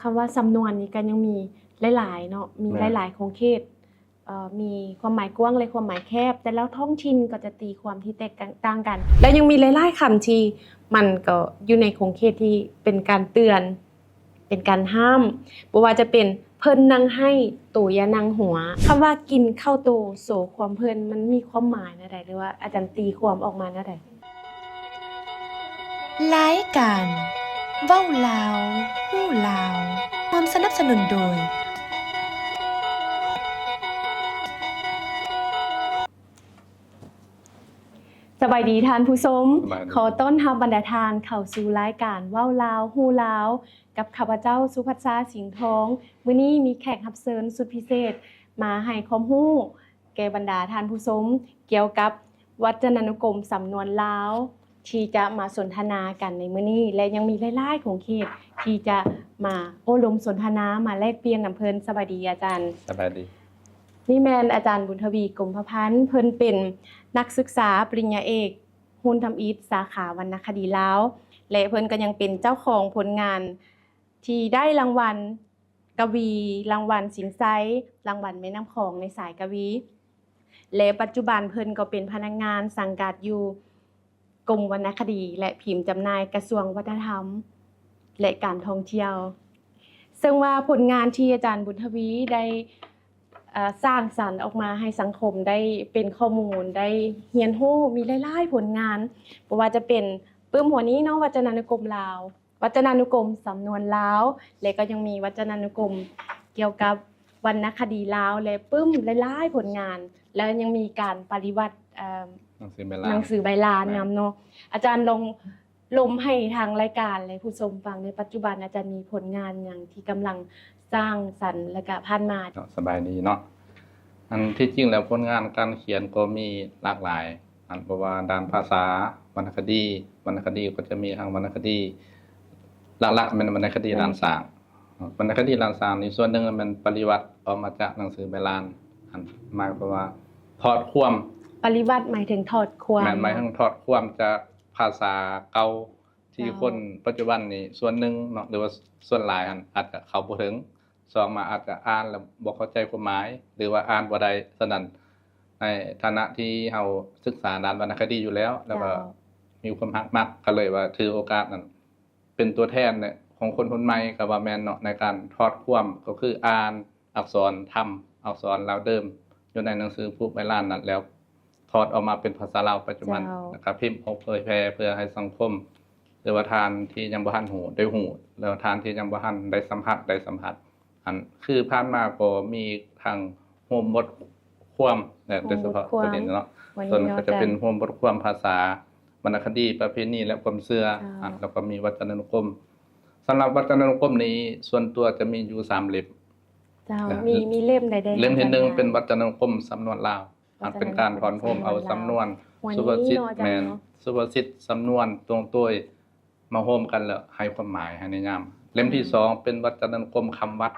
คำว่าสำนวนนี้ก็ยังมีหลายๆเนาะมีหลายๆของเขตมีความหมายกว้างและความหมายแคบแต่แล้วท้องถิ่นก็จะตีความที่แตกต่างกันแล้วยังมีหลายๆคำที่มันก็อยู่ในของเขตที่เป็นการเตือนเป็นการห้ามบ่ว่าจะเป็นเพิ่นนั่งให้โตอย่านั่งหัวคำว่ากินข้าวโตโสความเพิ่นมันมีความหมายแนวใดหรือว่าอาจารย์ตีความออกมาแนวใดรายการเว้าลาวฮู้ลาวความสนับสนุนโดยสบายดีท่านผู้ชม สบายดี ขอต้อนรับบรรดาทานเข้าสู่รายการเว้าลาวฮู้ลาวกับข้าพเจ้าสุภัสสราสิงห์ทองมื้อนี้มีแขกรับเชิญสุดพิเศษมาให้ความรู้แก่บรรดาท่านผู้ชมเกี่ยวกับวัจนานุกรมสำนวนลาวที่จะมาสนทนากันในมื้อนี้และยังมีหลายๆของเขตที่จะมาโอ้ลมสนทนามาแลกเปลี่ยนนำเพิ่นสบายดีอาจารย์ สบายดี นี่แมนอาจารย์บุญทวีกรมพันธ์เพิ่นเป็นนักศึกษาปริญญาเอกหุ้นทำอีทสาขาวรรณคดีลาวและเพิ่นก็ยังเป็นเจ้าของผลงานที่ได้รางวัลกวีรางวัลสิงไซรางวัลแม่น้ำของในสายกวีและปัจจุบันเพิ่นก็เป็นพนักงานสังกัดอยู่กรมวรรณคดีและพิมพ์จำหน่ายกระทรวงวัฒนธรรมและการท่องเที่ยวซึ่งว่าผลงานที่อาจารย์บุญทวีได้สร้างสรรค์ออกมาให้สังคมได้เป็นข้อมูลได้เรียนรู้มีหลายๆผลงานบ่ว่าจะเป็นปึ้มหัวนี้เนาะวัจนานุกรมลาววัจนานุกรมสำนวนลาวและก็ยังมีวัจนานุกรมเกี่ยวกับวรรณคดีลาวและปึ้มหลายๆผลงานแล้วยังมีการปฏิวัติหนังสือใบลานนำเนาะอาจารย์ลงลมให้ทางรายการและผู้ชมฟังในปัจจุบันอาจารย์มีผลงานอย่างที่กำลังสร้างสรรค์และก็ผ่านมาสบายดีเนาะอันที่จริงแล้วผลงานการเขียนก็มีหลากหลายอันเพราะว่าด้านภาษาวรรณคดีก็จะมีทางวรรณคดีหลักๆเป็นวรรณคดีด้านสร้างวรรณคดีด้านสร้างนี่ส่วนหนึ่งมันปริวัติออกมาจากหนังสือใบลานอันหมายความว่าถอดความปริวัติหมายถึงถอดความหมายถึงถอดความจากภาษาเก่าที่คนปัจจุบันนี้ส่วนหนึ่งเนาะหรือว่าส่วนหลายอาจจะเข้าบ่ถึงสองมาอาจจะอ่านแล้วบ่เข้าใจความหมายหรือว่าอ่านบ่ได้ฉะนั้นในฐานะที่เฮาศึกษาด้านวรรณคดีอยู่แล้วแล้วก็มีความรักมักก็เลยว่าถือโอกาสนั้นเป็นตัวแทนเนี่ยของคนใหม่ก็ว่าแม่นเนาะในการถอดความก็คืออ่านอักษรธรรมอักษรลาวเดิมอยู่ในหนังสือผู้ใบลานนั้นแล้วถอดออกมาเป็นภาษาลาวปัจจุบันนะครับพิมพ์เผยแพร่เพื่อให้สังคมหรือว่าทานที่ยังบ่ทันหูได้หูแล้วทานที่ยังบ่ทันได้สัมผัสอันคือผ่านมาก็มีทางโฮมบทความโดยเฉพาะประเด็นเนาะส่วนก็จะเป็นโฮมบทความภาษาวรรณคดีประเพณีและความเชื่อแล้วก็มีวัฒนนุกรมสำหรับวัฒนนุกรมนี้ส่วนตัวจะมีอยู่3เล่มเจ้ามีเล่มใดๆเล่มที่1เป็นวัฒนนุกรมสำนวนลาวเป็นการถอนโฮมเอาสำนวนสุภาษิตแม่นสุภาษิตสำนวนตรงตัวมาโฮมกันแล้วให้ความหมายให้นิยามเล่มที่2เป็นวัฒนนุกรมคำวัด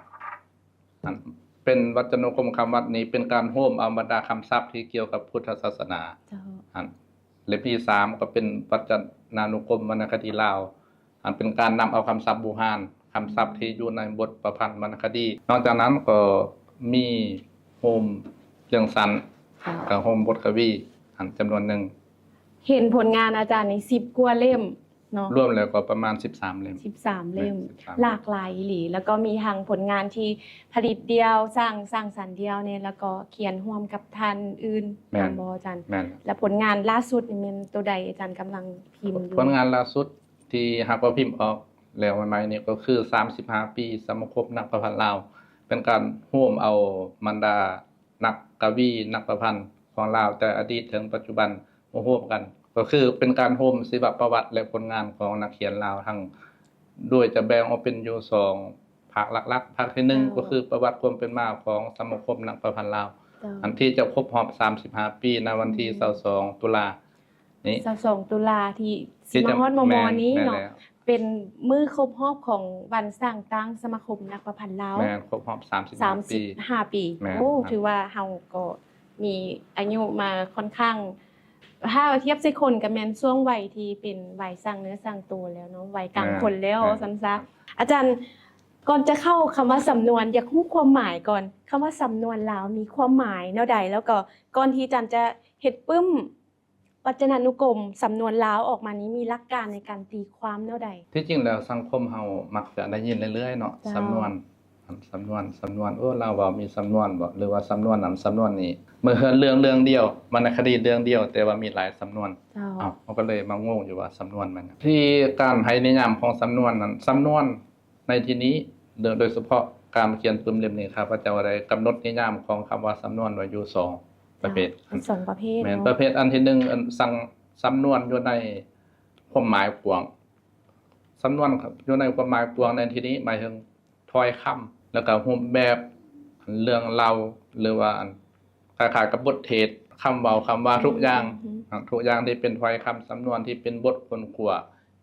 เป็นวัฒนนุกรมคำวัดนี้เป็นการโฮมเอาบรรดาคำศัพท์ที่เกี่ยวกับพุทธศาสนาเล่มที่3ก็เป็นวัฒนานุกรมวรรณคดีลาวเป็นการนำเอาคำศัพท์โบราณคำศัพท์ที่อยู่ในบทประพันธ์วรรณคดีนอกจากนั้นก็มีโฮมเรื่องสั้นกับโฮมบทกวีจำนวนหนึ่งเห็นผลงานอาจารย์ใน10กว่าเล่มเนาะรวมแล้วก็ประมาณ13เล่ม13เล่มหลากหลายหลีแล้วก็มีทางผลงานที่ผลิตเดียวสร้างสรรค์เดียวเนี่ยแล้วก็เขียนร่วมกับท่านอื่นแม่นบ่อาจารย์และผลงานล่าสุดนี่แม่นตัวใดอาจารย์กำลังพิมพ์อยู่ผลงานล่าสุดที่หากว่าพิมพ์ออกแล้วใหม่ๆนี่ก็คือ35ปีสมาคมนักประพันธ์ลาวเป็นการร่วมเอาบรรดานักกวีนักประพันธ์ของลาวแต่อดีตถึงปัจจุบันมาร่วมกันก็คือเป็นการโฮมศิลปประวัติและผลงานของนักเขียนลาวทั้งโดยจะแบ่งออกเป็นอยู่2ภาคหลักๆภาคที่1ก็คือประวัติความเป็นมาของสมาคมนักประพันธ์ลาวอันที่จะครบรอบ35ปีในวันที่22ตุลานี้22ตุลาที่สิมาฮอดมอนี้เนาะเป็นมื้อครบรอบของวันสร้างตั้งสมาคมนักประพันธ์ลาวแม่นครบรอบ35ปีโอ้ถือว่าเฮาก็มีอายุมาค่อนข้างถ้าเทียบใส่คนก็แม่นช่วงวัยที่เป็นวัยสร้างเนื้อสร้างตัวแล้วเนาะวัยกลางคนแล้วซั่นซะอาจารย์ ก่อนจะเข้าคำว่าสำนวนอยากรู้ความหมายก่อนคำว่าสำนวนลาวมีความหมายแนวใดแล้วก็ก่อนที่อาจารย์จะเฮ็ดปึ้มวจนานุกรมสำนวนลาวออกมานี้มีหลักการในการตีความแนวใด ที่จริงแล้วสังคมเฮามักจะได้ยินเรื่อยๆเนาะ เจ้า สำนวนโอ้เราเว้ามีสำนวนบ่หรือว่าสำนวนนั้นสำนวนนี้เมื่อเรื่องเดียววรรณคดีเรื่องเดียว แต่ว่ามีหลายสำนวน เจ้า อ้าวมันก็เลยมางงอยู่ว่าสำนวนมันที่การให้นิยามของสำนวนนั้นสำนวนในที่นี้โดยเฉพาะการเขียนปึ้มเล่มนี้ครับพระเจ้าได้กำหนดนิยามของคำว่าสำนวนไว้อยู่สองประเภท มีสองประเภท แม่น เนาะ ประเภทอันที่1อันสั่งสำนวนอยู่ในความหมายกว้างสำนวนครับอยู่ในความหมายกว้างในที่นี้หมายถึงถ้อยคำแล้วก็รูปแบบเรื่องเล่าหรือว่าอันคล้ายๆกับบทเทศน์คำเว้าคำว่าทุกอย่างทุกอย่างที่เป็นถ้อยคำสำนวนที่เป็นบทคนขัว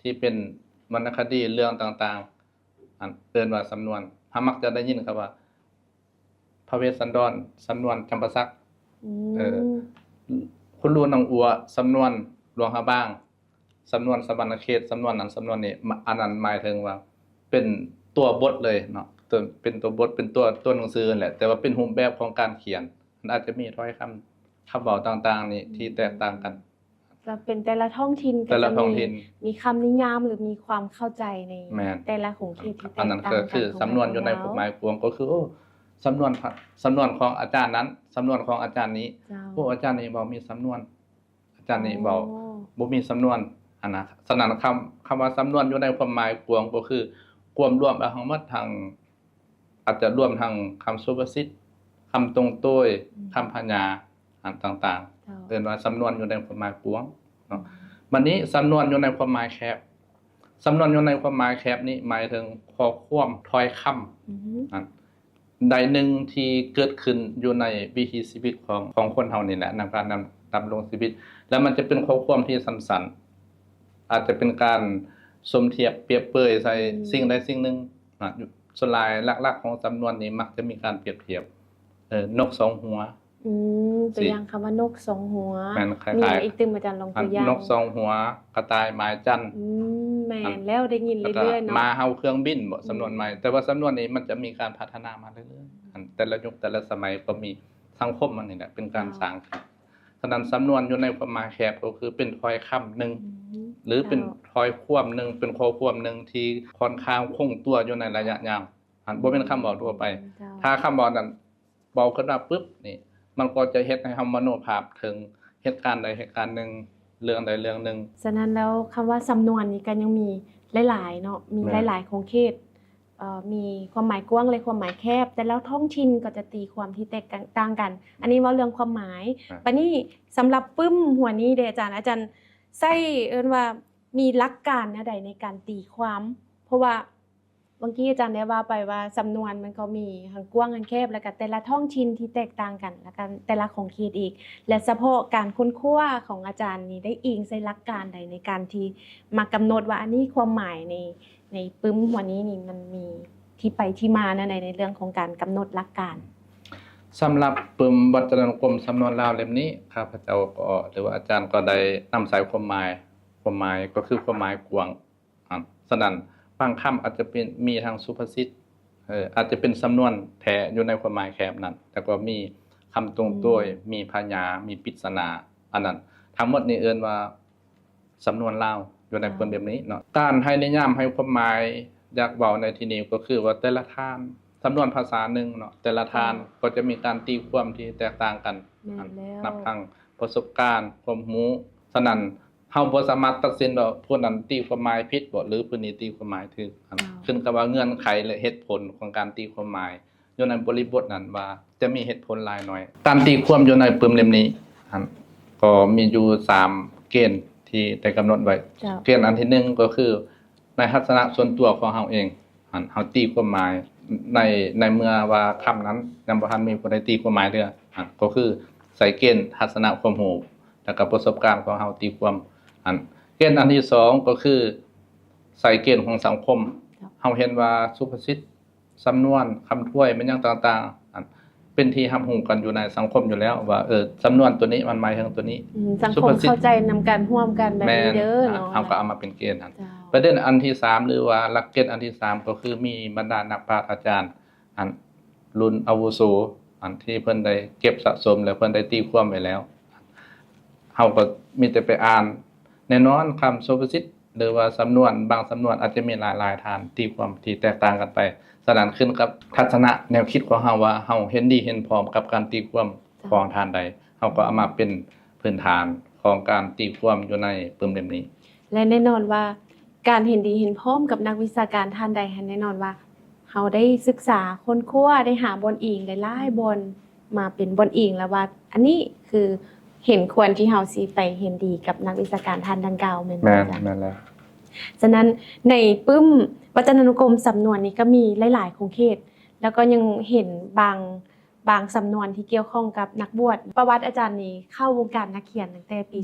ที่เป็นวรรณคดีเรื่องต่างๆอันเอิ้นว่าสำนวนเฮามักจะได้ยินครับว่าพระเวสสันดรสำนวนจำปาสัก เออ คุณรูนองอัวสำนวนหลวงพระบางสำนวนสวรรณเขตสำนวนนั้นสำนวนนี้อันนั้นหมายถึงว่าเป็นตัวบทเลยเนาะเป็นตัวบทเป็นตัวหนังสือนั่นแหละแต่ว่าเป็นรูปแบบของการเขียนมันอาจจะมีถ้อยคำเว้าต่างๆนี่ที่แตกต่างกัน จะเป็นแต่ละท้องถิ่นก็ แต่ละ จะ ท้องถิ่น มีคำนิยามหรือมีความเข้าใจใน แม่น แต่ละของเขตที่แตก อั ต่าน ง นั้น กัน ก็คือสำนวนอยู่ในกฎหมายกวงก็คือโอ้สำนวนของอาจารย์นั้นสำนวนของอาจารย์นี้ เจ้า โอ้อาจารย์นี้บ่มีสำนวน อาจารย์นี้บ่ โอ้ บ่มีสำนวนอันนะฉะนั้นคำว่าสำนวนอยู่ในความหมายกวงก็คือความรวมเอาทั้งหมดทางอาจจะรวมทั้งคำสุภาษิตคำตรงโต้ยคำพญาอันต่างๆ เจ้า เรียนว่าสำนวนอยู่ในความหมายกว้างเนาะวันนี้สำนวนอยู่ในความหมายแคบสำนวนอยู่ในความหมายแคบนี้หมายถึงข้อความถ้อยค อือฮึ ำอันใดหนึ่งที่เกิดขึ้นอยู่ในวิถีชีวิตของคนเฮานี่แหละในการดำรงชีวิต แล้วมันจะเป็นข้อความที่สั้นๆอาจจะเป็นการสมเทียบเปรียบเปรยใส่สิ่งใดสิ่งหนึ่งนะส่วนหลายหลักๆของสำนวนนี้มักจะมีการเปรียบเทียบนกสองหัว ตัวอย่างคำว่านกสองหัว แม่นคล้ายๆ มีอะไรอีกตึมอาจารย์ลองตัวอย่าง นกสองหัวกระต่ายหมายจันทร์ แม่นแล้วได้ยิน แล้วก็ เรื่อยๆเนาะ มาเฮาเครื่องบินบ่สำนวนใหม่ แต่ว่าสำนวนนี้มันจะมีการพัฒนามาเรื่อยๆอันแต่ละยุคแต่ละสมัยก็มีสังคมมันนี่แหละเป็นการสร้างขึ้นฉะนั้นสำนวนอยู่ในความหมายแคบก็คือเป็นถ้อยคำหนึ่ง อืม หรือเป็นถ้อยความหนึ่งเป็นข้อความหนึ่งที่ค่อนข้างคงตัวอยู่ในระยะยาวอันบ่เป็นคำบอกทั่วไป เจ้า ถ้าคำบอกนั้นเบาขึ้นมาปึ๊บนี่มันก็จะเฮ็ดให้เฮามโนภาพถึงเหตุการณ์ใดเหตุการณ์หนึ่งเรื่องใดเรื่องหนึ่ง ฉะนั้นแล้วคำว่าสำนวนนี้ก็ยังมีหลายๆเนาะมี แม่ หลายๆของเขตมีความหมายกว้างและความหมายแคบ แต่แล้วท้องถิ่นก็จะตีความที่แตกต่างกัน อันนี้ว่าเรื่องความหมายบัดนี้สำหรับปึ้มหัวนี้เด้อาจารย์ใส่เอิ้นว่ามีหลักการแนวใดในการตีความ เพราะว่าบางทีอาจารย์ได้ว่าไปว่าสำนวนมันก็มีทั้งกว้างทั้งแคบแล้วก็แต่ละท้องถิ่นที่แตกต่างกันแล้วกันแต่ละของเขตอีก และเฉพาะการค้นคว้าของอาจารย์นี้ได้อิงใส่หลักการใดในการที่มากำหนดว่าอันนี้ความหมายในปึ้มหัวนี้นี่มันมีที่ไปที่มานะในเรื่องของการกำหนดหลักการ สำหรับปึมวัจนกรมสำนวนลาวเล่มนี้ข้าพเจ้าก็หรือว่าอาจารย์ก็ได้นำใส่ความหมายก็คือความหมายกว้างฉะนั้นบางคำอาจจะเป็นมีทางสุภาษิตอาจจะเป็นสำนวนแท้อยู่ในความหมายแคบนั้นแต่ก็มีคำตรงตัวมีพญามีปริศนาอันนั้นทั้งหมดนี้เอิ้นว่าสำนวนลาวอยู่ในปึมเล่มนี้เนาะการให้นิยามให้ความหมายอยากเว้าในที่นี้ก็คือว่าแต่ละท่านสำนวนภาษาหนึ่งเนาะแต่ละทานก็จะมีการตีความที่แตกต่างกัน แม่นแล้ว นับทั้งประสบการณ์ความรู้ฉะนั้นเฮาบ่สามารถตัดสินว่าผู้นั้นตีความหมายผิดบ่หรือผู้นี้ตีความหมายถูกขึ้นกับว่าเงื่อนไขและเหตุผลของการตีความหมายอยู่ในบริบทนั้นว่าจะมีเหตุผลหลายน้อยการตีความอยู่ในปึมเล่มนี้ก็มีอยู่3เกณฑ์ที่ได้กำหนดไว้ เจ้า เกณฑ์อันที่1ก็คือในทัศนะส่วนตัวของเฮาเองเฮาตีความหมายในเมื่อว่าคำนั้นยังบ่ทันมีผู้ใดตีความหมายเด้อก็คือใส่เกณฑ์ทัศนะความรู้แล้วก็ประสบการณ์ของเฮาตีความเกณฑ์อันที่2ก็คือใส่เกณฑ์ของสังคมเฮาเห็นว่าสุภาษิตสำนวนคำถ้วยมันยังต่างๆเป็นที่รับรู้กันอยู่ในสังคมอยู่แล้วว่าสำนวนตัวนี้มันหมายถึงตัวนี้ สังคมเข้าใจนำการร่วมกันแบบ แม่ นี้ น เด้อเนาะ เฮาก็เอามาเป็นเกณฑ์นั้น เจ้า ประเด็นอันที่3หรือว่าหลักเกณฑ์อันที่3ก็คือมีบรรดานักปราชญ์อาจารย์อันรุ่นอาวุโสอันที่เพิ่นได้เก็บสะสมแล้วเพิ่นได้ตีความไว้แล้วเฮาก็มีแต่ไปอ่านแน่นอนคำสุภาษิตหรือว่าสำนวนบางสำนวนอาจจะมีหลายๆฐานตีความที่แตกต่างกันไปสนั่นขึ้นกับทัศนะแนวคิดของเฮาว่าเฮาเห็นดีเห็นพร้อมกับการตีความของทานใดเฮาก็เอามาเป็นพื้นฐานของการตีความอยู่ในปึ้มเล่มนี้ และแน่นอนว่าการเห็นดีเห็นพร้อมกับนักวิชาการท่านใดแน่นอนว่าเขาได้ศึกษาค้นคว้าได้หาบนอิงหลายๆบนมาเป็นบนอิงแล้วว่า อันนี้คือเห็นควรที่เฮาสิไปเห็นดีกับนักวิชาการท่านดังกล่าวแม่นบ่ แม่น จ๊ะ แม่นแล้ว ฉะนั้นในปึ้มวจนานุกรมสำนวนนี้ก็มีหลายๆโครงเขตแล้วก็ยังเห็นบางสำนวนที่เกี่ยวข้องกับนักบวชประวัติอาจารย์นี้เข้าวงการนักเขียนตั้งแต่ปี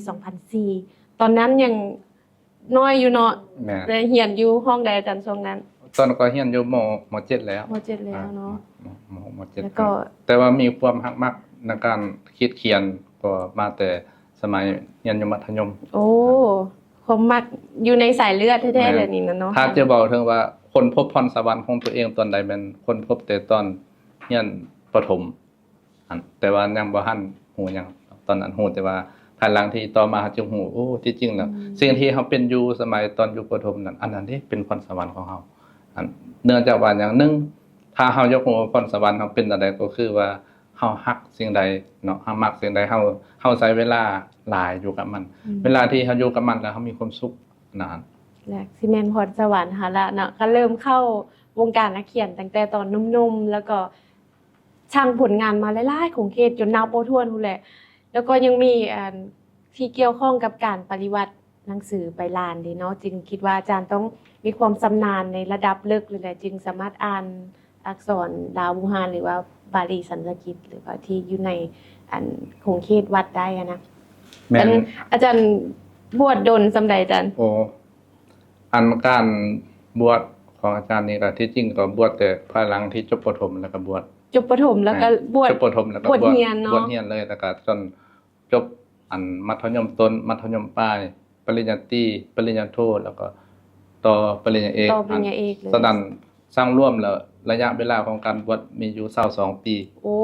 2004 ตอนนั้นยังน้อยอยู่เนาะ แม่น ได้เรียนอยู่ห้องใดอาจารย์ช่วงนั้น ตอนก็เรียนอยู่ม .7 แล้ว ม .7 แล้วเนาะ ม .7 แล้วก็ แต่ว่ามีความฮักมักในการคิดเขียนก็มาแต่สมัยเรียนอยู่มัธยม โอ้ความมักอยู่ในสายเลือดแท้ๆเลยนี่นะเนาะ ถ้าจะบอกถึงว่าคนพบพรสวรรค์ของตัวเองตอนใดเป็นคนพบแต่ตอนเรียนประถมแต่ว่ายังบ่ทันฮู้หยังตอนนั้นฮู้แต่ว่าภายหลังที่ต่อมาจึงฮู้โอ้ที่จริงแล้วสิ่งที่เฮาเป็นอยู่สมัยตอนอยู่ประถมนั้นอันนั้นที่เป็นพรสวรรค์ของเฮาเนื่องจากว่าอย่างหนึงถ้าเฮายกหัวพรสวรรค์เฮาเป็นอะไรก็คือว่าเฮาฮักสิ่งใดเนาะเฮามักสิ่งใดเฮาใช้เวลาหลายอยู่กับมัน เวลาที่เฮาอยู่กับมันแล้วเฮามีความสุขนาน แลกซีเมนต์พรสวรรค์ค่ะละเนาะก็เริ่มเข้าวงการนักเขียนตั้งแต่ตอนหนุ่มๆแล้วก็ช่างผลงานมาหลายๆของเขตจนนับบ่ถ้วนพู้นแหละแล้วก็ยังมีอันที่เกี่ยวข้องกับการปฏิวัติหนังสือไปลานดีเนาะจึงคิดว่าอาจารย์ต้องมีความชำนาญในระดับลึกเลยแหละจึงสามารถอ่านอักษรดาวบูฮานหรือว่าบาลีสันสกฤตหรือว่าที่อยู่ในอันของเขตวัดได้อะนะ แม่น อาจารย์บวชดนสำใดอาจารย์ โอ้อันการบวชของอาจารย์นี่ก็ที่จริงก็บวชแต่ภายหลังที่จบประถมแล้วก็บวช จบประถมแล้วก็บวช จบประถมแล้วก็ บวชเรียนเนาะ บวชเรียนเลยแล้วก็จนจบอันมัธยมต้นมัธยมปลายปริญญาตรีปริญญาโทแล้วก็ต่อปริญญาเอก ต่อปริญญาเอกเลย ฉะนั้นสร้างร่วมแล้วระยะเวลาของการบวชมีอยู่22ปี โอ้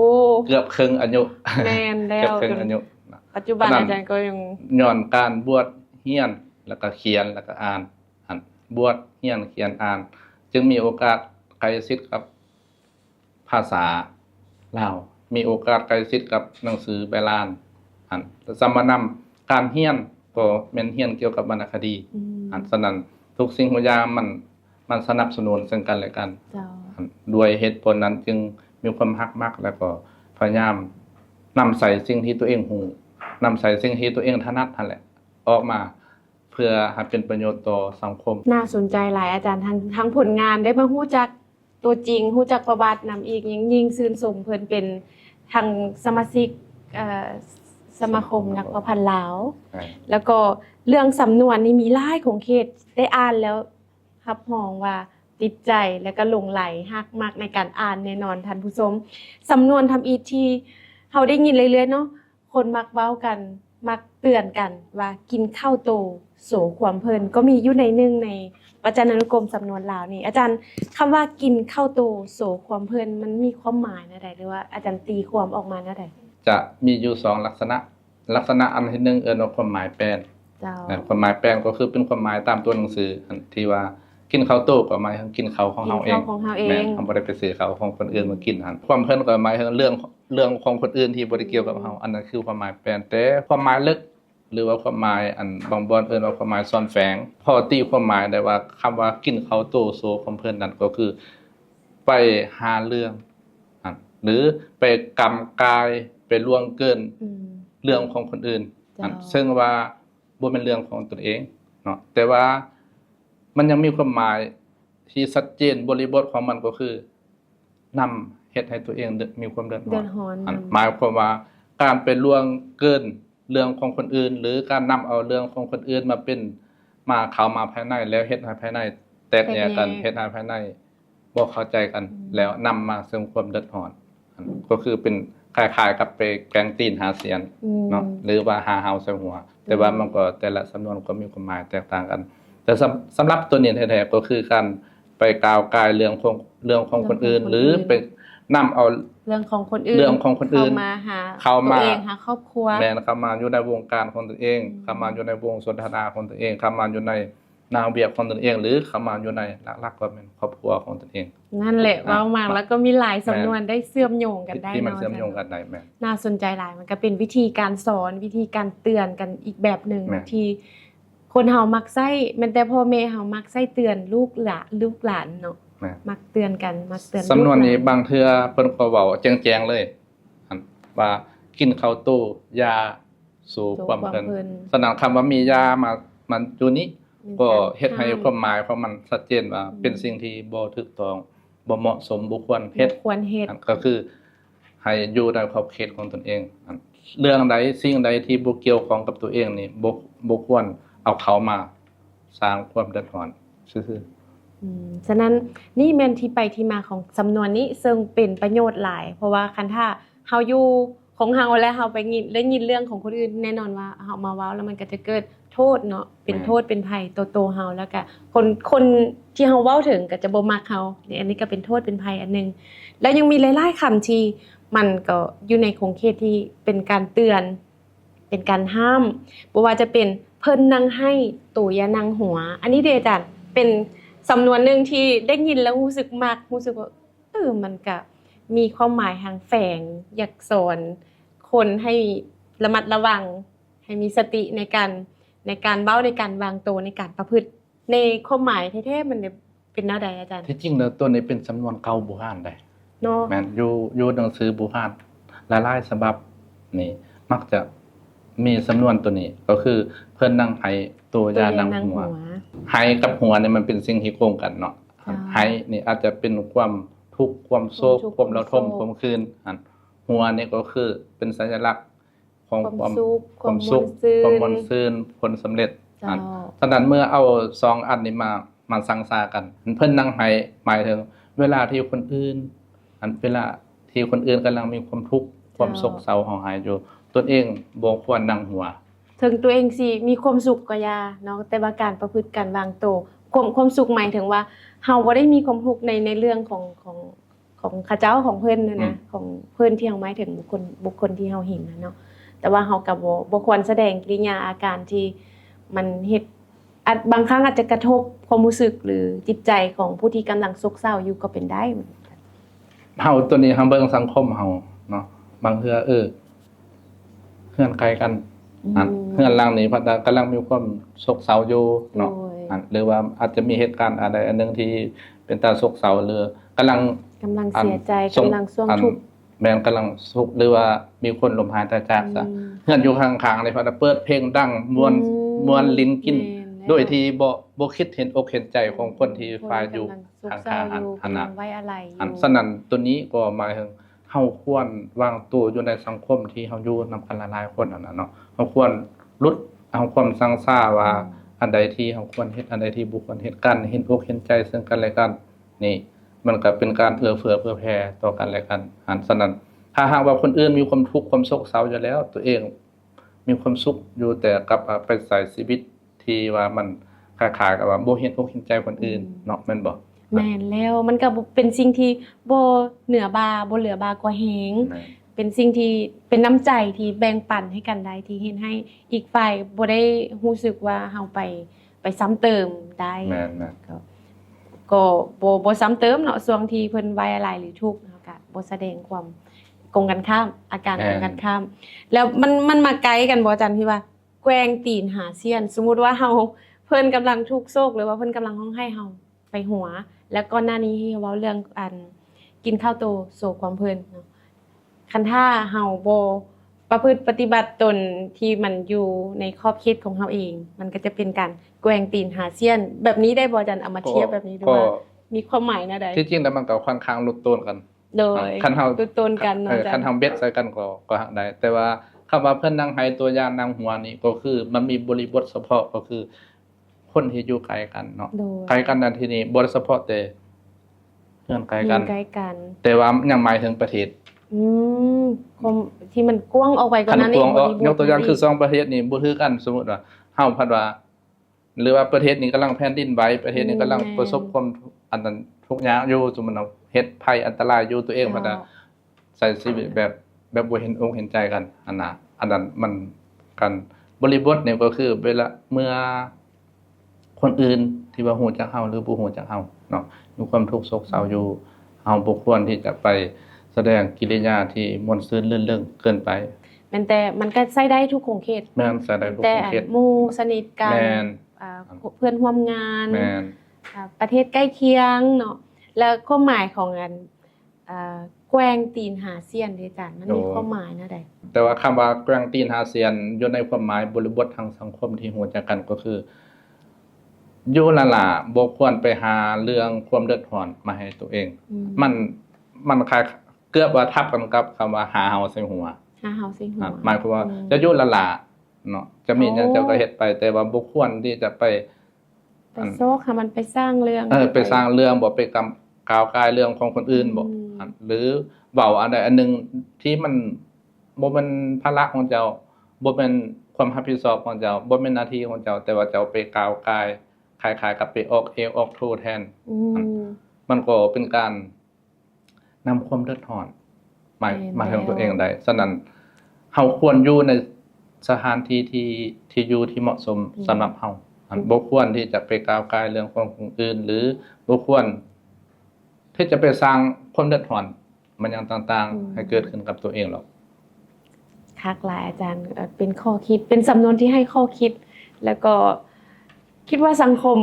เกือบครึ่งอายุ แม่นแล้ เกือบ ว ครึ่งอายุนะ ปัจจุบัน ฉะนั้น อาจารย์ก็ยัง ย้อนการบวชเรียนแล้วก็เขียนแล้วก็อ่านบวชเรียนเขียนอ่าน จึงมีโอกาสใกล้ชิดกับภาษาลาวมีโอกาสใกล้ชิดกับหนังสือโบราณสมานำการเรียนก็แม่นเรียนเกี่ยวกับวรรณคดี ฉะนั้นทุกสิ่งทุกอย่างมันสนับสนุนซึ่งกันและกัน เจ้า ด้วยเหตุผลนั้นจึงมีความฮักมักแล้วก็พยายามนำใส่สิ่งที่ตัวเองฮู้นำใส่สิ่งที่ตัวเองถนัดนั่นแหละออกมาเพื่อให้เป็นประโยชน์ต่อสังคม น่าสนใจหลายอาจารย์ทั้งผลงานได้มาฮู้จักตัวจริงฮู้จักประวัตินำอีกยิ่งชื่นชมเพิ่นเป็นทางสมาชิกสมาคมนักประพันธ์ลาว แล้วก็เรื่องสำนวนนี่มีหลายของเขตได้อ่านแล้วรับรองว่าติดใจแล้วก็หลงไหลฮักมากในการอ่านแน่นอนท่านผู้ชมสำนวนทำอีทที่เฮาได้ยินเรื่อยๆเนาะคนมักเว้ากันมักเตือนกันว่ากินข้าวโตโสความเพลินก็มีอยู่ในหนึงในวจนานุกรมสำนวนลาวนี่อาจารย์คำว่ากินข้าวโตโสความเพลินมันมีความหมายนะใดหรือว่าอาจารย์ตีความออกมานะใด จะมีอยู่2ลักษณะ ลักษณะอันที่หนึ่งเอิ้นว่าความหมายแปลน เจ้า ความหมายแปลนก็คือเป็นความหมายตามตัวหนังสืออันที่ว่ากินข้าวโต๊ะก็หมายถึงกินข้าวของเฮาเอง กินข้าวของเฮาเอง แม่นเฮาบ่ได้ไปซื้อข้าวของคนอื่นมากินหั่นความเพลินก็หมายถึงเรื่องของคนอื่นที่บ่ได้เกี่ยวกับเฮาอันนั้นคือความหมายแปลนแต่ความหมายลึกหรือว่าความหมายอันบางบ่อนเอิ้นว่าความหมายซ่อนแฝงพอตีความหมายได้ว่าคำว่ากินข้าวโต๊ะโซความเพลินนั้นก็คือไปหาเรื่องหรือไปกำกายไปล่วงเกิน อืม เรื่องของคนอื่น จ้ะ ซึ่งว่าบ่เป็นเรื่องของตนเองเนาะแต่ว่ามันยังมีความหมายที่ชัดเจนบริบทของมันก็คือนำเฮ็ดให้ตัวเองมีความเดือด เดื ร้ อ อน ดร้อน หมายความว่าการไปล่วงเกินเรื่องของคนอื่น หรือการนำเอาเรื่องของคนอื่นมาเป็นมาเข้ามาภายในแล้วเฮ็ดให้ภายในแตกแยกกันเฮ็ดให้ภายในบ่เข้าใจกัน แล้วนำมาซึ่งความเดือดร้อนก็คือเป็นคล้ายๆกับไปแกล้งตีนหาเสียง เนาะหรือว่าหาเฮาใส่หัว แต่ว่ามันก็แต่ละสำนวนก็มีความหมายแตกต่างกัน แต่ แต่สำหรับตัวนี้แท้ๆก็คือการไปกล่าวกายเรื่องของคนอื่น หรือไปนำเอา เรื่องของคนอื่น เรื่องของคนอื่น เข้ามาเข้ามาหาตัวเองหาครอบครัว แม่นเข้ามาอยู่ในวงการของตัวเองเข้ามาอยู่ในวงสนทนาของตัวเองเข้ามาอยู่ในแนวเบียบของตัวเอง หรือเข้ามาอยู่ในหลักๆก็เป็นครอบครัวของตัวเอง นั่นแหละเว้ามากแล้วก็มีหลายสำนวนได้เชื่อมโยงกันได้ ที่มัน เนาะ เชื่อมโยงกันได้แม่น น่าสนใจหลายมันก็เป็นวิธีการสอนวิธีการเตือนกันอีกแบบหนึ่ง แม่น ที่คนเฮามักใช้แม้แต่พ่อแม่เฮามักใช้เตือนลูกหลานเนาะ แม่น มักเตือนกันมักเตือน สำนวนนี้ ลูกหล บางเทื่อเพิ่นก็เว้าแจ้งๆเลยอันว่ากินข้าวตู้ยาสู่ความเพลินสนามคำว่ามียามันอยู่นี้ก็เฮ็ดให้ความหมายของมันชัดเจนว่าเป็นสิ่งที่บ่ถูกต้องบ่เหมาะสมบ่ควรเฮ็ด ควรเฮ็ด อันก็คือให้อยู่ในขอบเขตของตนเองอันเรื่องใดสิ่งใดที่บ่เกี่ยวข้องกับตัวเองนี่บ่ควรเอาเขามาสร้างความเดือดร้อนซื่อ ฉะนั้นนี่แม่นที่ไปที่มาของสำนวนนี้ซึ่งเป็นประโยชน์หลาย เพราะว่าคันถ้าเฮาอยู่ของเฮาและเฮาไปได้ยินเรื่องของคนอื่นแน่นอนว่าเฮามาเว้าแล้วมันก็จะเกิดโทษเนาะเป็นโทษเป็นภัยโตๆเฮาแล้วก็คนที่เฮาเว้าถึงก็จะบ่มักเฮานี่อันนี้ก็เป็นโทษเป็นภัยอันนึงแล้วยังมีหลายๆคำที่มันก็อยู่ในคงเขตที่เป็นการเตือนเป็นการห้ามบ่ว่าจะเป็นเพิ่นนั่งให้ตู่อย่านั่งหัว อันนี้เด้อาจารย์เป็นสำนวนหนึ่งที่ได้ยินแล้วรู้สึกมักรู้สึกว่ามันก็มีความหมายทางแฝงอยากสอนคนให้ระมัดระวังให้มีสติในการเว้าในการวางตัวในการประพฤติในความหมายแท้ๆมันเป็นแนวใดอาจารย์ ที่จริงแล้วตัวนี้เป็นสำนวนเก่าโบราณได้ เนาะ แม่นอยู่หนังสือโบราณหลายๆฉบับนี่มักจะมีสำนวนตัวนี้ก็คือเพิ่นนั่งไห้ตัวยานั่งหัวไห้กับหัวเนี่ยมันเป็นสิ่งที่โคงกันเนาะไห้นี่อาจจะเป็นความทุกข์ความโศกความระทมความคืนอันหัวนี่ก็คือเป็นสัญลักษณ์ของความสุขความมนต์ซื่นผลสำเร็จอันฉะนั้นเมื่อเอา2อันนี้มาสังสากันเพิ่นนั่งไห้หมายถึงเวลาที่คนอื่นเวลาที่คนอื่นกำลังมีความทุกข์ความโศกเศร้าเฮาหายอยู่ตนเองบ่ควรนั่งหัวถึงตัวเองสิมีความสุขก็อย่าเนาะแต่ว่าการประพฤติการวางตัวความสุขหมายถึงว่าเฮาบ่ได้มีความทุกข์ในเรื่องของข้าเจ้าของเพิ่นนะของเพิ่นที่เฮาหมายถึงบุคคลที่เฮาเห็นนะเนาะแต่ว่าเฮาก็บ่ควรแสดงกิริยาอาการที่มันเฮ็ดบางครั้งอาจจะกระทบความรู้สึกหรือจิตใจของผู้ที่กำลังโศกเศร้าอยู่ก็เป็นได้เฮาตัวนี้เฮาเบิ่งสังคมเฮาเนาะบางเทื่อเฮือนไกลกันเฮือนหลังนี้เพิ่นกำลังมีความโศกเศร้าอยู่เนาะหรือว่าอาจจะมีเหตุการณ์อะไรอันนึงที่เป็นตาโศกเศร้าหรือกำลังเสียใจกำลังซ่วงทุกข์แม่นกำลังทุกข์หรือว่ามีคนล้มหายตายจากซะเฮือนอยู่ข้างๆเลยเพิ่นเปิดเพลงดังม่วนลิ้นกินโดยที่บ่คิดเห็นอกเห็นใจของคนที่ฝ่ายอยู่ข้างๆหั่นน่ะไว้อะไรฉะนั้นตัวนี้ก็หมายถึงเฮาควรวางตัวอยู่ในสังคมที่เฮาอยู่นำกันหลายๆคนนั่นน่ะเนาะเฮาควรลดเอาความสังซ่าว่าอันใดที่เฮาควรเฮ็ดอันใดที่บ่ควรเฮ็ดกันเห็นอกเห็นใจซึ่งกันและกันนี่มันก็เป็นการเอื้อเฟื้อเผื่อแผ่ต่อกันและกันฉะนั้นถ้าหากว่าคนอื่นมีความทุกข์ความโศกเศร้าอยู่แล้วตัวเองมีความสุขอยู่แต่กับไปใส่ชีวิตที่ว่ามันคล้ายๆกับว่าบ่เห็นอกเห็นใจคนอื่นเนาะแม่นบ่แม่นแล้วมันก็เป็นสิ่งที่บ่เหนือบาบ่เหลือบากว่าแฮงเป็นสิ่งที่เป็นน้ำใจที่แบ่งปันให้กันได้ที่เฮ็ดให้อีกฝ่ายบ่ได้รู้สึกว่าเฮาไปซ้ำเติมได้แม่นก็บ่ซ้ำเติมเนาะช่วงที่เพิ่นไว้อะไรหรือทุกข์เนาะก็บ่แสดงความกงกันข้ามอาการกงกันข้ามแล้วมันมาไกลกันบ่อาจารย์พี่ว่าแกว่งตีนหาเสี้ยนสมมุติว่าเฮาเพิ่นกำลังทุกข์โศกหรือว่าเพิ่นกำลังร้องไห้เฮาไปหัวแล้วก่อนหน้านี้เว้าเรื่องกินข้าวโตโศกความเพลินเนาะคันถ้าเฮาบ่ประพฤติปฏิบัติตนที่มันอยู่ในขอบเขตของเฮาเองมันก็จะเป็นการแกว่งตีนหาเสี้ยนแบบนี้ได้บ่อาจารย์เอามาเทียบแบบนี้ดูว่ามีความหมายแนวใดที่จริงแล้วมันก็ค่อนข้างลดต้นกันโดยคันเฮาลดต้นกันเนาะอาจารย์คันเฮาเบ็ดใส่กันก็หักได้แต่ว่าคำว่าเพิ่นนั่งให้ตัวยานั่งหัวนี่ก็คือมันมีบริบทเฉพาะก็คือคนที่อยู่ไกลกันเนาะไกลกันนั่นที่นี่บ่ได้เฉพาะแต่เฮือนไกลกันแต่ว่ายังหมายถึงประเทศความที่มันกว้างออกไปกว่านั้นอีกยกตัวอย่างคือ2ประเทศนี่บ่คือกันสมมุติว่าเฮาพัดว่า หรือว่าประเทศนี้กำลังแผ่นดินไหวประเทศนี้กำลังประสบความอันนั้นทุกข์ยากอยู่สมมุติเอาเฮ็ดภัยอันตรายอยู่ตัวเองมันจะใช้ชีวิตแบบบ่เห็นอกเห็นใจกันอันนั้นมันกันบริบทเนี่ยก็คือเวลาเมื่อคนอื่นที่ว่าฮู้จักเฮาหรือบ่ฮู้จักเฮาเนาะมีความทุกข์โศกเศร้าอยู่เฮาบ่ควรที่จะไปแสดงกิริยาที่ม่วนซื่นรื่นเริงเกินไปแม่นแต่มันก็ใช้ได้ทุกขงเขตแม่นใช้ได้ทุกขงเขตหมู่สนิทกันแม่นเพื่อนร่วมงาน แม่นประเทศใกล้เคียงเนาะแล้วความหมายของอันแกว้งตีนหาเสี้ยนเด้อาจารย์มันมีความหมายนะใดแต่ว่าคำว่าแกว้งตีนหาเสียนอยู่ในความหมายบริบททางสังคมที่ฮู้จักกันก็คืออยู่นั่นล่ะบ่ควรไปหาเรื่องความเดือดร้อนมาให้ตัวเองมันคล้ายเกือบว่าทับกันกับคำว่าหาเฮาใส่หัวหาเฮาใส่หัวหมายความว่าจะอยู่นั่นล่ะเนาะจะมีหยังเจ้าก็เฮ็ดไปแต่ว่าบ่ควรที่จะไปโซกให้มันไปสร้างเรื่องไปสร้างเรื่องบ่ไปก้าวก่ายเรื่องของคนอื่นบ่หรือเว้าอันใดอันหนึ่งที่มันบ่แม่นภาระของเจ้าบ่แม่นความรับผิดชอบของเจ้าบ่แม่นหน้าที่ของเจ้าแต่ว่าเจ้าไปก้าวก่ายคล้ายๆกับไปออกเอวออกโทแทนมันก็เป็นการนำความเดือดร้อนมาถึงตัวเองได้ฉะนั้นเฮาควรอยู่ในสถานที่ที่อยู่ที่เหมาะสมสำหรับเฮาบ่ควรที่จะไปก้าวก่ายเรื่องของคนอื่นหรือบ่ควรที่จะไปสร้างความเดือดร้อนมันอย่างต่างๆให้เกิดขึ้นกับตัวเองหรอกคักหลายอาจารย์เป็นข้อคิดเป็นสำนวนที่ให้ข้อคิดแล้วก็คิดว่าสังคม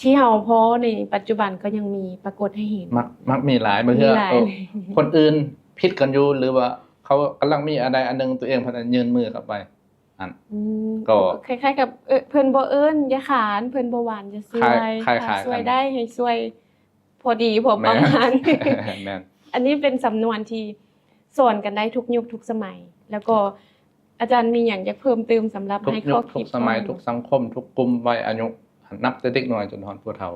ที่เฮาพอในปัจจุบันก็ยังมีปรากฏให้เห็นมักมีหลายบางเทื่อคนอื่นผิดกันอยู่หรือว่าเขากำลังมีอะไรอันนึงตัวเองพยายามยืนมือกลับไปก็คล้ายๆกับเพิ่นบ่เอิ้นอย่าขานเพิ่นบ่หวานอย่าซวยช่วยได้ให้ช่วยพอดีพอประมาณอันนี้เป็นสำนวนที่สอนกันได้ทุกยุคทุกสมัยแล้วก็อาจารย์มีหยังอยากเพิ่มเติมสำหรับให้ข้อคิดทุกสมัยทุกสังคมทุกกลุ่มวัยอายุนับแต่เด็กน้อยจนถึงผู้เฒ่า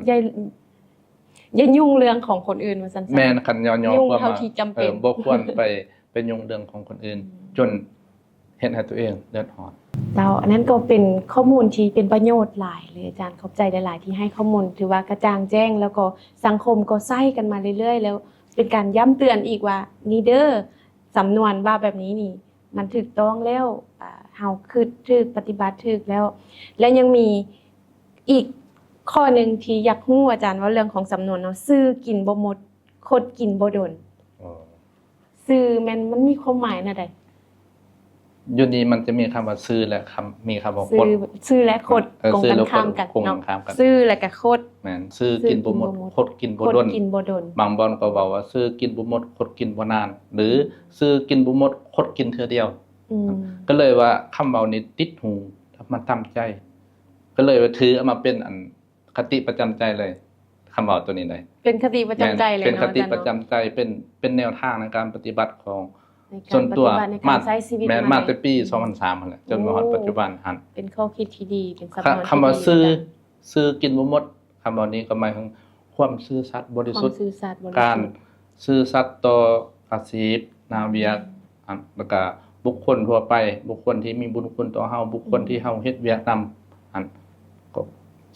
อย่ายุ่งเรื่องของคนอื่นว่าซั่นๆแม่นคันย่อๆความเท่าที่จำเป็นบ่ควรไปยุ่งเรื่องของคนอื่นจนเฮ็ดให้ตัวเองเดือดร้อนแล้วอันนั้นก็เป็นข้อมูลที่เป็นประโยชน์หลายเลยอาจารย์ขอบใจหลายๆที่ให้ข้อมูลถือว่ากระจ่างแจ้งแล้วก็สังคมก็ใช้กันมาเรื่อยๆแล้วเป็นการย้ำเตือนอีกว่านี่เด้อสำนวนว่าแบบนี้นี่มันถูกต้องแล้วเฮาคือถูกปฏิบัติถูกแล้วและยังมีอีกข้อนึงที่อยากรู้อาจารย์ว่าเรื่องของสำนวนเนาะซื้อกินบ่หมดคดกินบ่ดนซื้อมันมีความหมายน่ะใดอยู่นี่มันจะมีคำว่าซื้อและมีคำว่าคดซื้อและคดตรงกันข้ามกันเนาะซื้อและก็คดแม่นซื้อกินบ่หมดคดกินบ่ดนบางบ่อนก็เว้าว่าซื้อกินบ่หมดคดกินบ่นานหรือซื้อกินบ่หมดคดกินเทื่อเดียวก็เลยว่าคำเว้านี้ติดหูมันตามใจก็เลยว่าถือเอามาเป็นอันคติประจำใจเลยคำเว้าตัวนี้เลยเป็นคติประจำใจเลยเนาะเป็นคติประจำใจเป็นแนวทางในการปฏิบัติของส่วนตัวมาแต่ปี2003นั่นแหละจนมาถึงปัจจุบันหั่นเป็นข้อคิดที่ดีเป็นสำนวนคำว่าซื้อกินบ่หมดคำเหล่านี้ก็หมายถึงความซื่อสัตย์บริสุทธิ์การซื่อสัตย์ต่ออาชีพนาเวียกแล้วก็บุคคลทั่วไปบุคคลที่มีบุญคุณต่อเฮาบุคคลที่เฮาเฮ็ดเวียกนำก็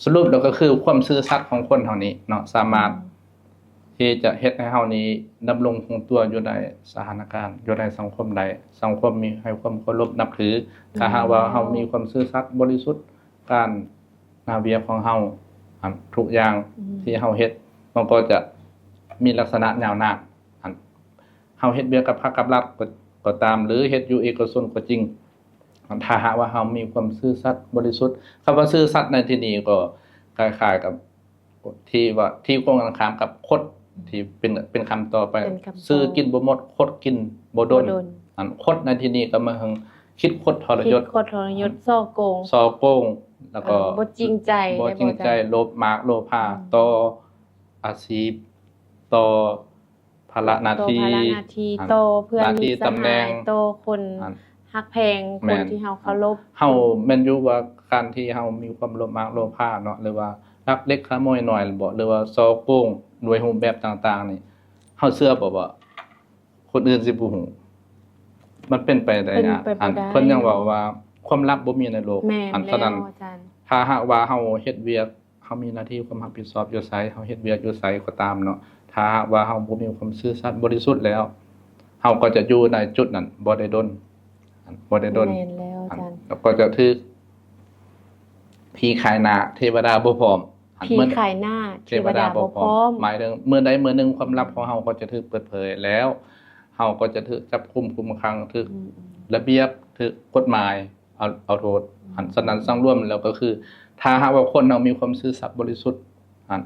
สรุปแล้วก็คือความซื่อสัตย์ของคนเฮานี้เนาะสามารถที่จะเฮ็ดให้เฮานี้ดำรงคงตัวอยู่ในสถานการณ์อยู่ในสังคมใดสังคมมีให้ความเคารพนับถือถ้าหากว่าเฮามีความซื่อสัตย์บริสุทธิ์การนาเวียของเฮาทุกอย่างที่เฮาเฮ็ดมันก็จะมีลักษณะยาวนานเฮาเฮ็ดเวียกกับภาครัฐก็ตามหรือเฮ็ดอยู่เอกชนก็จริงถ้าหากว่าเฮามีความซื่อสัตย์บริสุทธิ์คำว่าซื่อสัตย์ในที่นี้ก็คล้ายๆกับที่ตรงกันข้ามกับคดที่เป็นคำต่อไปซื้อกินบ่หมดคดกินบ่ดนคดในที่นี้ก็มาถึงคิดคดทรยศซ่อโกงแล้วก็บ่จริงใจโลภมากโลภะต่ออาชีพต่อภาระหน้าที่ต่อเพื่อนมีตำแหน่งต่อคนฮักแพงคนที่เฮาเคารพเฮาแม่นอยู่ว่าการที่เฮามีความโลภมากโลภะเนาะหรือว่าลักเล็กขโมยน้อยบ่หรือว่าซ่อโกงด้วยรูปแบบต่างๆนี่เฮาเชื่อบ่ว่าคนอื่นสิบ่ฮู้มันเป็นไปได้ยากเพิ่นยังเว้าว่าความลับบ่มีในโลกฉะนั้น ถ้าหากว่าเฮาเฮ็ดเวียกเฮามีหน้าที่ความรับผิดชอบอยู่ไสเฮาเฮ็ดเวียกอยู่ไสก็ตามเนาะถ้าหากว่าเฮาบ่มีความซื่อสัตย์บริสุทธิ์แล้วเฮาก็จะอยู่ในจุดนั้นบ่ได้ดนบ่ได้ดน แม่นแล้วอาจารย์ แล้วก็จะถูกผีขายหน้าเทวดาบ่พร้อม ผีขายหน้าเทวดาบ่พร้อม หมายถึงเมื่อใดเมื่อหนึ่งความลับของเฮาก็จะถูกเปิดเผยแล้วเฮาก็จะถูกจับกุมคุมขังถูกระเบียบถูกกฎหมายเอาโทษอันสนั้นสังร่วมแล้วก็คือ ถ้าหากว่าคนเรามีความซื่อสัตย์บริสุทธิ์อัน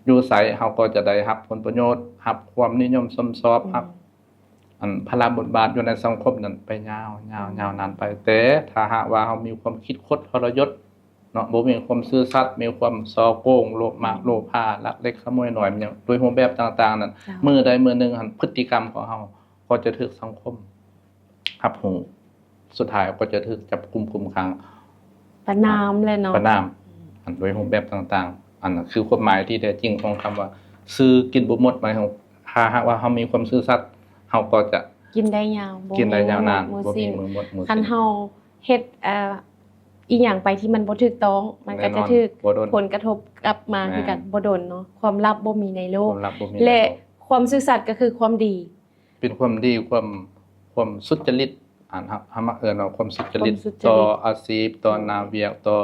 อยู่ไสเฮาก็จะได้รับผลประโยชน์รับความนิยมชมชอบรับอันพลาบทบาทอยู่ในสังคมนั้นไปยาวนานไปแต่ถ้าหากว่าเฮามีความคิดคดทรยศเนาะบ่มีความซื่อสัตย์มีความส่อโกงโลภมากโลภาลักเล็กขโมยน้อยมันหยังโดยรูปแบบต่างๆนั้นมื้อใดมื้อหนึ่งพฤติกรรมของเฮาก็จะถูกสังคมรับรู้สุดท้ายก็จะถูกจับกุมคุมขัง ประนามเลยเนาะ ประนามอันโดยรูปแบบต่างๆอันนั้นคือความหมายที่แท้จริงของคำว่าซื่อกินบ่หมดหมายถึงถ้าหากว่าเฮามีความซื่อสัตย์เฮาก็จะ กินได้ยาว กินได้ยาวนาน บ่ บ่ สิ้ มี น มือหมดมือ คัน สิ้น เฮาเฮ็ดอีหยังไปที่มันบ่ถูกต้องมันก็จะถูก บ่โดน ผลกระทบกลับมาคือกันบ่โดนเนาะความลับบ่มีในโล ค ก วามลับบ่มี และความซื่อสัตย์ก็คือความดี เป็นความดีความสุจริตอ่านเฮามาเอิ้นว่าความสุจริต ความสุจริต ต่ออาชีพต่อหน้าเวียกต่อ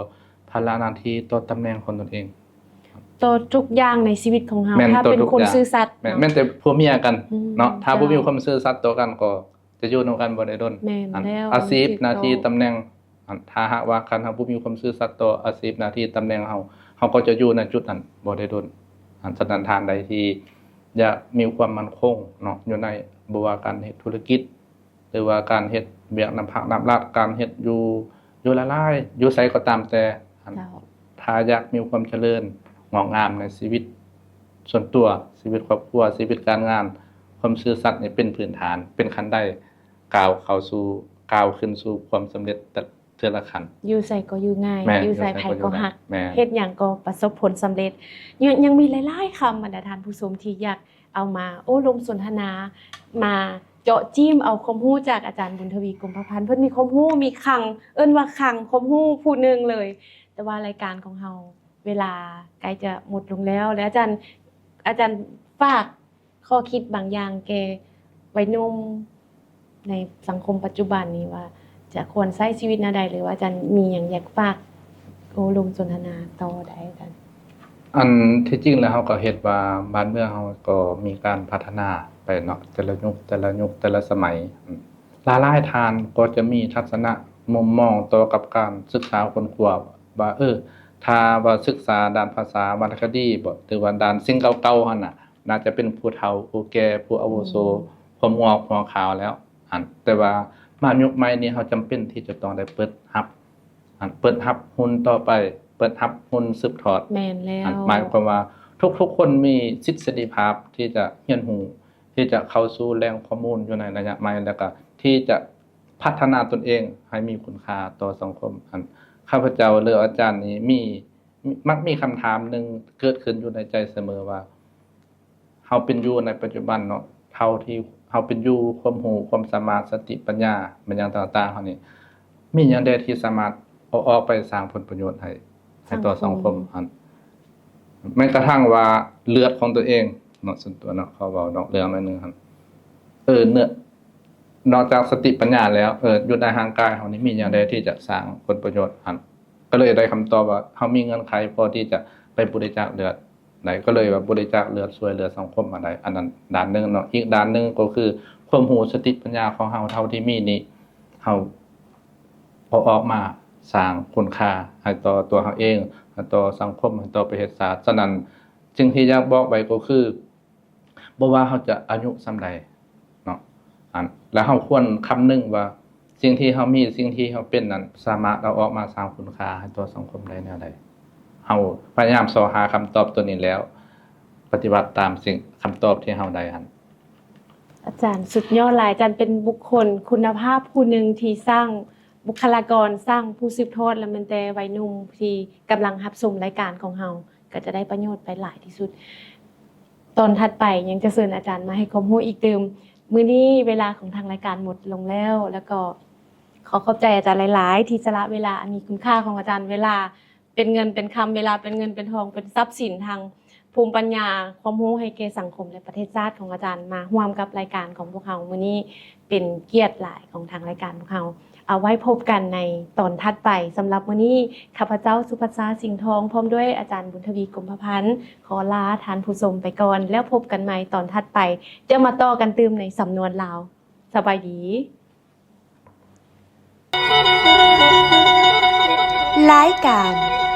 ภาระหน้าที่ต่อตำแหน่งของตนเอง ต่อทุกอย่างในชีวิตของเฮา แม่น ถ้า ต่อ เป็น ทุก คน อย่าง ซื่อสัตย์ แม่น เนาะ แม่นแต่ผัวเมียกัน อืม เนาะถ้าบ่ เจ้ามี มีความซื่อสัตย์ต่อกันก็จะอยู่นำกันบ่ได้ดน แม่น อัน แล้ว อาชีพ ถูกต้อง หน้าที่ตำแหน่งอันถ้าหากว่าคันเฮาบ่มีความซื่อสัตย์ต่ออาชีพหน้าที่ตำแหน่งเฮาก็จะอยู่ในจุดนั้นบ่ได้ดนอันฉะนั้นทานใดที่อยากมีความมั่นคงเนาะอยู่ในบ่ว่าการเฮ็ดธุรกิจ หรือว่าการเฮ็ดเวียกนำพักนำรัฐการเฮ็ดอยู่หลายๆอยู่ไสก็ตามแต่อัน เจ้า ถ้าอยากมีความเจริญงอกงามในชีวิตส่วนตัวชีวิตครอบครัวชีวิตการงานความซื่อสัตย์นี่เป็นพื้นฐานเป็นขั้นใดก้าวขึ้นสู่ความสำเร็จแต่เทื่อละขั้น อยู่ใส่ก็อยู่ง่าย แม่ อยู่ใส่ไผก็ฮัก แม่ เฮ็ดหยังก็ประสบผลสำเร็จยังมีหลายๆคำบรรดาท่านผู้ชมที่อยากเอามาโอ้ลมสนทนามาเจาะจิ้มเอาความรู้จากอาจารย์บุญทวีกรมพันธ์เพิ่นมีความรู้มีคลังเอิ้นว่าคลังความรู้ผู้หนึงเลย แต่ว่ารายการของเฮาเวลาใกล้จะหมดลงแล้ว และอาจารย์ฝากข้อคิดบางอย่างแก่วัยหนุ่มในสังคมปัจจุบันนี้ว่า จะควรใช้ชีวิตแนวใดหรือว่าอาจารย์มีหยังอยากฝากโอ้ลมสนทนาต่อได้อาจารย์ อันที่จริงแล้วเฮาก็เฮ็ดว่าบ้านเมืองเฮาก็มีการพัฒนาไปเนาะแต่ละยุคแต่ละสมัยหลายๆทานก็จะมีทัศนะมุมมองต่อกับการศึกษาค้นคว้าว่าถ้าว่าศึกษาด้านภาษาวรรณคดีบ่หรือว่าด้านสิ่งเก่าๆหั่นน่ะน่าจะเป็นผู้เฒ่าผู้แก่ผู้อาวุโสผมงอกหัวขาวแล้วแต่ว่ามายุคใหม่นี้เฮาจำเป็นที่จะต้องได้เปิดรับหุ้นต่อไปเปิดรับหุ้นสืบทอด แม่นแล้ว หมายความว่าทุกๆคนมีสิทธิเสรีภาพที่จะเรียนรู้ที่จะเข้าสู่แหล่งข้อมูลอยู่ในระยะใหม่แล้วก็ที่จะพัฒนาตนเองให้มีคุณค่าต่อสังคมข้าพเจ้าหรืออาจารย์นี้มักมีคำถามหนึงเกิดขึ้นอยู่ในใจเสมอว่าเฮาเป็นอยู่ในปัจจุบันเนาะเท่าที่เฮาเป็นอยู่ความรู้ความสามารถสติปัญญามันอย่างต่างๆเฮานี่มีหยังใดที่สามารถเอาออกไปสร้างผลประโยชน์ให้ต่อสังคมแม้กระทั่งว่าเลือดของตัวเองเนาะส่วนตัวเนาะเขาเว้าดอกเรื่องหน่อยนึงครับเนื้อนอกจากสติปัญญาแล้วอยู่ในร่างกายเฮานี่มีหยังใดที่จะสร้างผลประโยชน์ก็เลยได้คำตอบว่าเฮามีเงื่อนไขพอที่จะไปบริจาคเลือดได้ก็เลยว่าบริจาคเลือดช่วยเหลือสังคมอันใดอันนั้นด้านหนึงเนาะอีกด้านหนึงก็คือความรู้สติปัญญาของเฮาเท่าที่มีนี่เฮาเอาออกมาสร้างคุณค่าให้ต่อตัวเฮาเองให้ต่อสังคมให้ต่อประเทศชาติฉะนั้นสิ่งที่อยากบอกไว้ก็คือบ่ว่าเฮาจะอายุส่ำใดเนาะแล้วเฮาควรคำนึงว่าสิ่งที่เฮามีสิ่งที่เฮาเป็นนั้นสามารถเอาออกมาสร้างคุณค่าให้ต่อสังคมได้แนวใดเฮาพยายามสอหาคำตอบตัวนี้แล้ว ปฏิบัติตามสิ่งคำตอบที่เฮาได้อาจารย์สุดยอดหลายอาจารย์เป็นบุคคลคุณภาพผู้หนึ่งที่สร้างบุคลากรสร้างผู้สืบทอดและมันแต่วัยหนุ่มที่กำลังรับชมรายการของเฮาก็จะได้ประโยชน์ไปหลายที่สุด ตอนถัดไปยังจะเชิญอาจารย์มาให้ความรู้อีกเติมมื้อนี้เวลาของทางรายการหมดลงแล้วก็ขอขอบใจอาจารย์หลายๆที่สละเวลาอันมีคุณค่าของอาจารย์เวลา เป็นเงินเป็นคำเวลาเป็นเงินเป็นทองเป็นทรัพย์สินทางภูมิปัญญาความรู้ให้แก่สังคมและประเทศชาติของอาจารย์มาร่วมกับรายการของพวกเรามื้อนี้เป็นเกียรติหลายของทางรายการพวกเราเอาไว้พบกันในตอนถัดไปสำหรับมื้อนี้ข้าพเจ้าสุภัสสราสิงห์ทองพร้อมด้วยอาจารย์บุญทวีกรมพันธ์ขอลาท่านผู้ชมไปก่อนแล้วพบกันใหม่ตอนถัดไปจะมาต่อกันตืมในสำนวนลาวสบายดี รายการ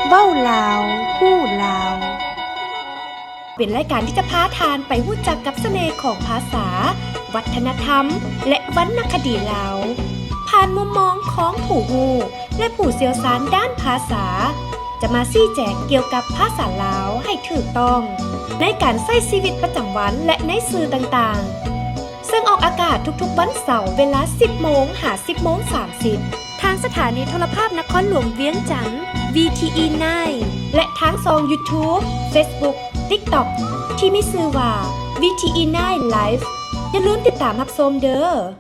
เว้าลาวฮู้ลาว เป็นรายการที่จะพาทานไปรู้จักกับเสน่ห์ของภาษา วัฒนธรรม และวรรณคดีลาว ผ่านมุมมองของผู้ฮู้และผู้เชี่ยวชาญด้านภาษา จะมาชี้แจงเกี่ยวกับภาษาลาวให้ถูกต้อง ในการใช้ชีวิตประจำวันและในสื่อต่างๆ ซึ่งออกอากาศทุกๆวันเสาร์เวลา 10 โมงหา 10 โมง 30 ทางสถานีโทรภาพนครหลวงเวียงจันทร์ VTE 9 และทางช่อง YouTube Facebook TikTok ที่มีชื่อว่า VTE 9 Live อย่าลืมติดตามรับชมเด้อ